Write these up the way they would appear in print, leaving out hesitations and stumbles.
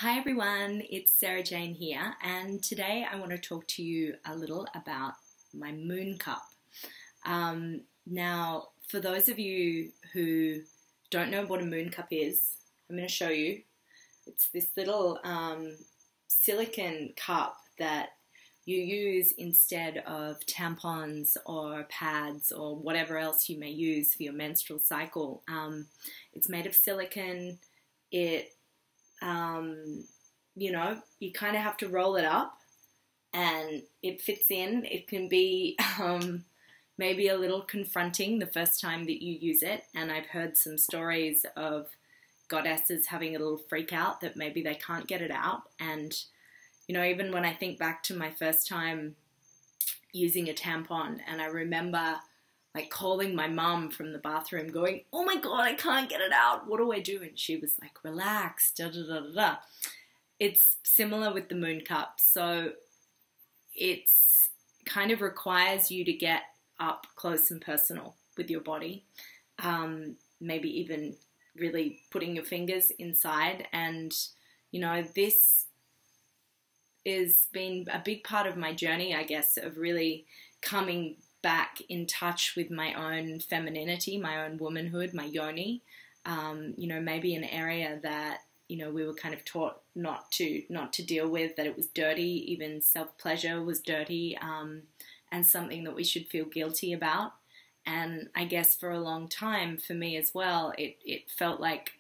Hi everyone, it's Sarah Jane here, and today I want to talk to you a little about my moon cup. Now, for those of you who don't know what a moon cup is, I'm going to show you. It's this little silicone cup that you use instead of tampons or pads or whatever else you may use for your menstrual cycle. It's made of silicone. You kind of have to roll it up and it fits in. It can be maybe a little confronting the first time that you use it. And I've heard some stories of goddesses having a little freak out that maybe they can't get it out. And, even when I think back to my first time using a tampon, and I remember like calling my mum from the bathroom going, "Oh my God, I can't get it out. What do I do?" And she was like, "Relax, da da da da da." It's similar with the moon cup. So it's kind of requires you to get up close and personal with your body. Maybe even really putting your fingers inside. And, this has been a big part of my journey, I guess, of really coming back in touch with my own femininity, my own womanhood, my yoni. Maybe an area that, we were kind of taught not to deal with, that it was dirty, even self-pleasure was dirty, and something that we should feel guilty about. And I guess for a long time, for me as well, it felt like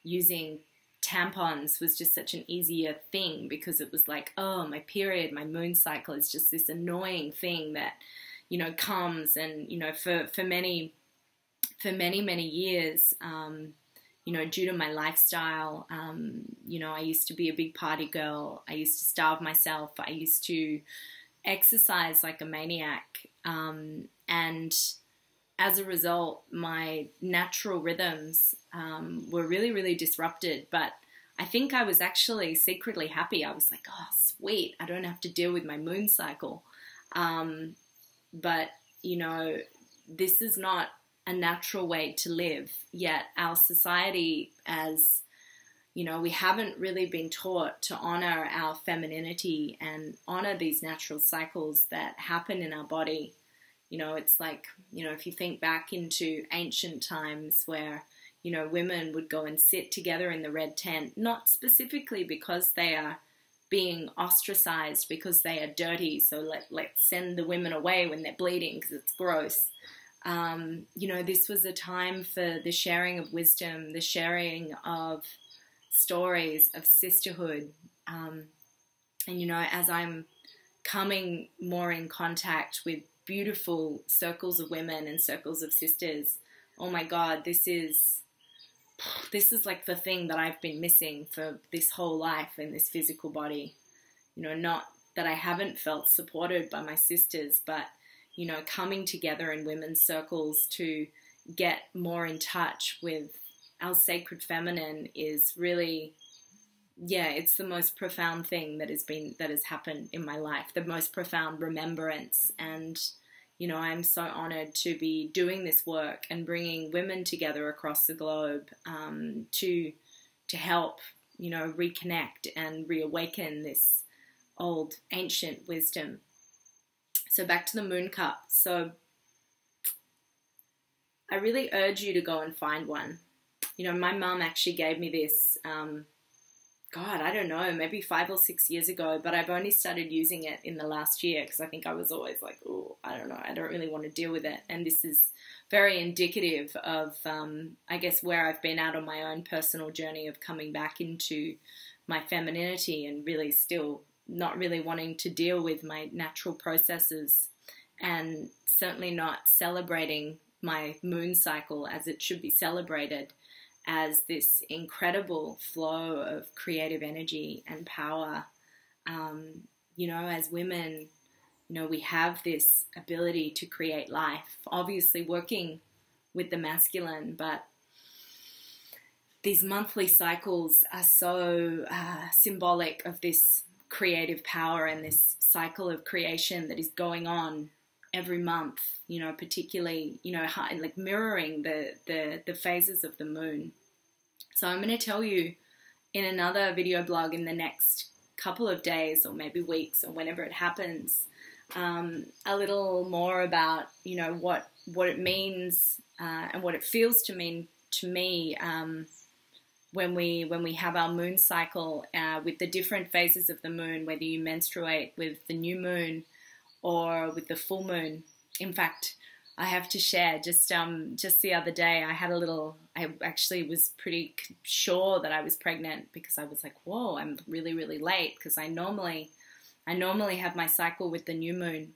using tampons was just such an easier thing because it was like, oh, my period, my moon cycle is just this annoying thing that, comes. And, for many years, due to my lifestyle, I used to be a big party girl. I used to starve myself. I used to exercise like a maniac. And as a result, my natural rhythms were really, really disrupted. But I think I was actually secretly happy. I was like, oh, sweet, I don't have to deal with my moon cycle. But, this is not a natural way to live. Yet our society, as, we haven't really been taught to honor our femininity and honor these natural cycles that happen in our body. It's like, if you think back into ancient times where, women would go and sit together in the red tent, not specifically because they are being ostracized, because they are dirty, so let's send the women away when they're bleeding because it's gross. This was a time for the sharing of wisdom, the sharing of stories of sisterhood. And, as I'm coming more in contact with beautiful circles of women and circles of sisters, oh my God, this is like the thing that I've been missing for this whole life in this physical body. Not that I haven't felt supported by my sisters, but, coming together in women's circles to get more in touch with our sacred feminine is really, it's the most profound thing that has happened in my life, the most profound remembrance. And, I'm so honored to be doing this work and bringing women together across the globe to help, reconnect and reawaken this old ancient wisdom. So back to the moon cup. So I really urge you to go and find one. My mum actually gave me this, I don't know, maybe 5 or 6 years ago, but I've only started using it in the last year because I think I was always like, oh, I don't know, I don't really want to deal with it. And this is very indicative of, I guess, where I've been out on my own personal journey of coming back into my femininity and really still not really wanting to deal with my natural processes, and certainly not celebrating my moon cycle as it should be celebrated, as this incredible flow of creative energy and power. As women, we have this ability to create life, obviously working with the masculine, but these monthly cycles are so symbolic of this creative power and this cycle of creation that is going on every month, particularly, like mirroring the phases of the moon. So I'm going to tell you in another video blog in the next couple of days or maybe weeks or whenever it happens, a little more about, you know, what it means and what it feels to mean to me when we have our moon cycle with the different phases of the moon, whether you menstruate with the new moon or with the full moon. In fact, I have to share, just the other day, I actually was pretty sure that I was pregnant, because I was like, whoa, I'm really, really late, because I normally have my cycle with the new moon.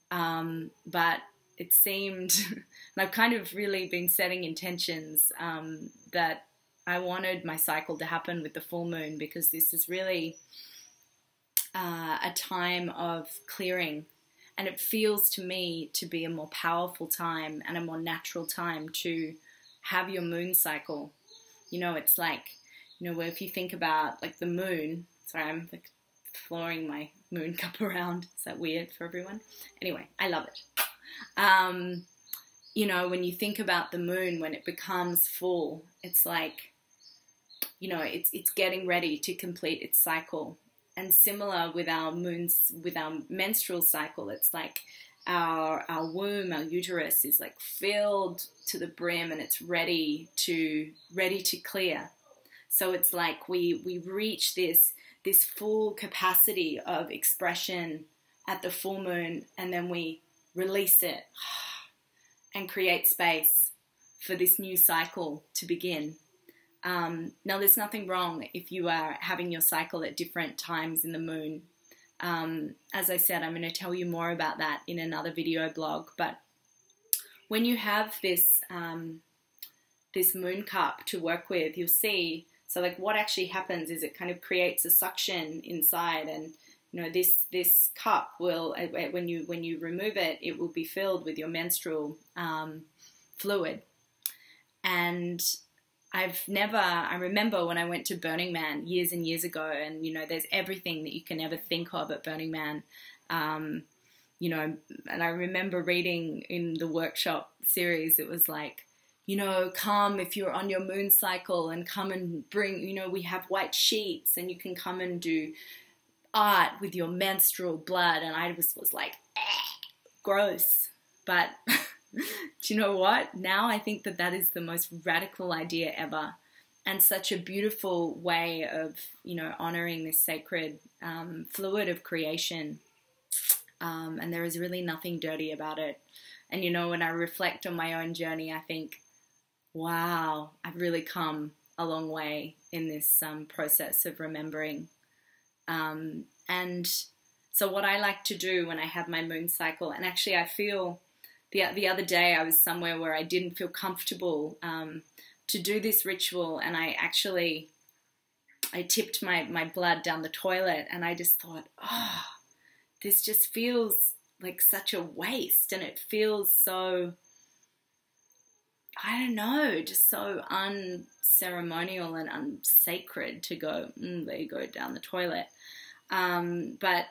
But it seemed, and I've kind of really been setting intentions that I wanted my cycle to happen with the full moon, because this is really a time of clearing. And it feels to me to be a more powerful time and a more natural time to have your moon cycle. You know, it's like, you know, if you think about like the moon, sorry, I'm like flooring my moon cup around. Is that weird for everyone? Anyway, I love it. You know, when you think about the moon, when it becomes full, it's like, you know, it's getting ready to complete its cycle. And similar with our moons, with our menstrual cycle, it's like our womb, our uterus is like filled to the brim, and it's ready to clear. So it's like we reach this full capacity of expression at the full moon, and then we release it and create space for this new cycle to begin. Now, there's nothing wrong if you are having your cycle at different times in the moon. As I said, I'm going to tell you more about that in another video blog. But when you have this this moon cup to work with, you'll see. So, like, what actually happens is it kind of creates a suction inside, and you know, this cup will, when you remove it, it will be filled with your menstrual fluid. And I remember when I went to Burning Man years and years ago, and, you know, there's everything that you can ever think of at Burning Man. You know, and I remember reading in the workshop series, it was like, you know, come if you're on your moon cycle, and come and bring, you know, we have white sheets, and you can come and do art with your menstrual blood. And I was like, gross. But do you know what? Now I think that is the most radical idea ever, and such a beautiful way of, you know, honoring this sacred fluid of creation. And there is really nothing dirty about it. And, you know, when I reflect on my own journey, I think, wow, I've really come a long way in this process of remembering. And so what I like to do when I have my moon cycle, and actually I feel the other day I was somewhere where I didn't feel comfortable to do this ritual, and I tipped my blood down the toilet, and I just thought, oh, this just feels like such a waste, and it feels so, I don't know, just so unceremonial and unsacred to go, there you go, down the toilet. But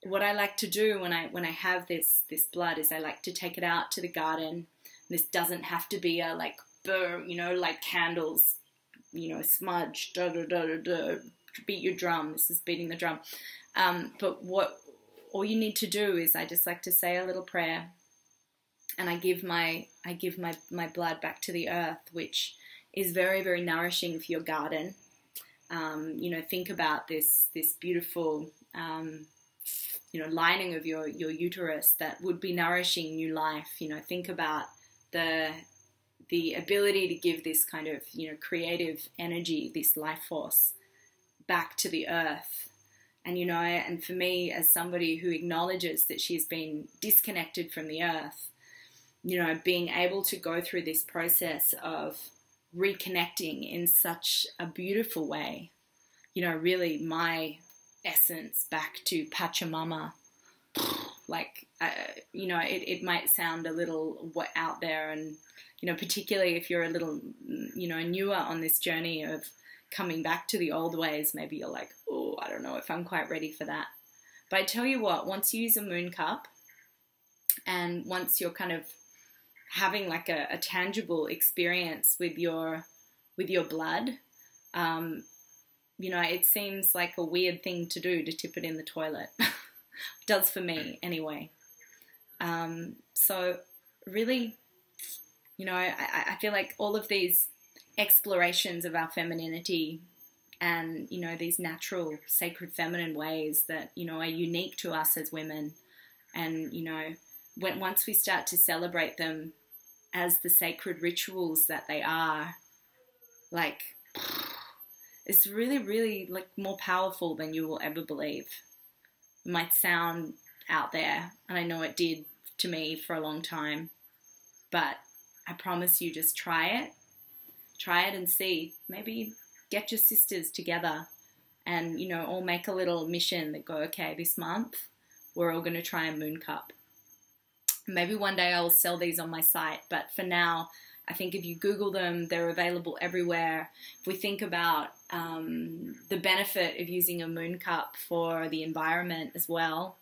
what I like to do when I have this blood is I like to take it out to the garden. This doesn't have to be a like burn, you know, like candles, you know, smudge, da da da da da. Beat your drum. This is beating the drum. But all you need to do is, I just like to say a little prayer, and I give my blood back to the earth, which is very, very nourishing for your garden. You know, think about this beautiful you know, lining of your uterus that would be nourishing new life. You know, think about the ability to give this kind of, you know, creative energy, this life force back to the earth. And, you know, and for me, as somebody who acknowledges that she's been disconnected from the earth, you know, being able to go through this process of reconnecting in such a beautiful way, you know, really my essence back to Pachamama. Like, you know, it might sound a little out there, and, you know, particularly if you're a little, you know, newer on this journey of coming back to the old ways, maybe you're like, oh, I don't know if I'm quite ready for that. But I tell you what, once you use a moon cup, and once you're kind of having like a tangible experience with your blood, you know, it seems like a weird thing to do to tip it in the toilet. It does for me anyway. So really, you know, I feel like all of these explorations of our femininity and, you know, these natural sacred feminine ways that, you know, are unique to us as women, and, you know, once we start to celebrate them as the sacred rituals that they are, like, it's really, really, like, more powerful than you will ever believe. It might sound out there, and I know it did to me for a long time, but I promise you, just try it and see. Maybe get your sisters together and, you know, all make a little mission that go, okay, this month we're all going to try a moon cup. Maybe one day I'll sell these on my site, but for now, I think if you Google them, they're available everywhere. If we think about the benefit of using a moon cup for the environment as well,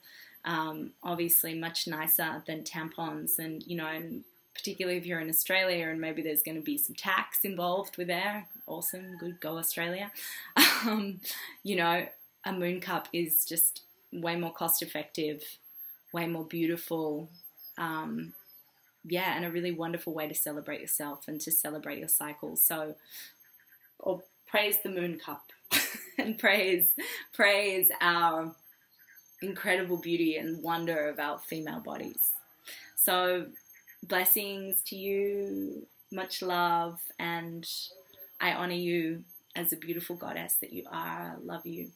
obviously much nicer than tampons, and, you know, and particularly if you're in Australia and maybe there's going to be some tax involved with there. Awesome, good, go Australia. You know, a moon cup is just way more cost effective, way more beautiful, yeah, and a really wonderful way to celebrate yourself and to celebrate your cycle. So, or praise the moon cup and praise our incredible beauty and wonder of our female bodies. So, blessings to you, much love, and I honor you as a beautiful goddess that you are. I love you.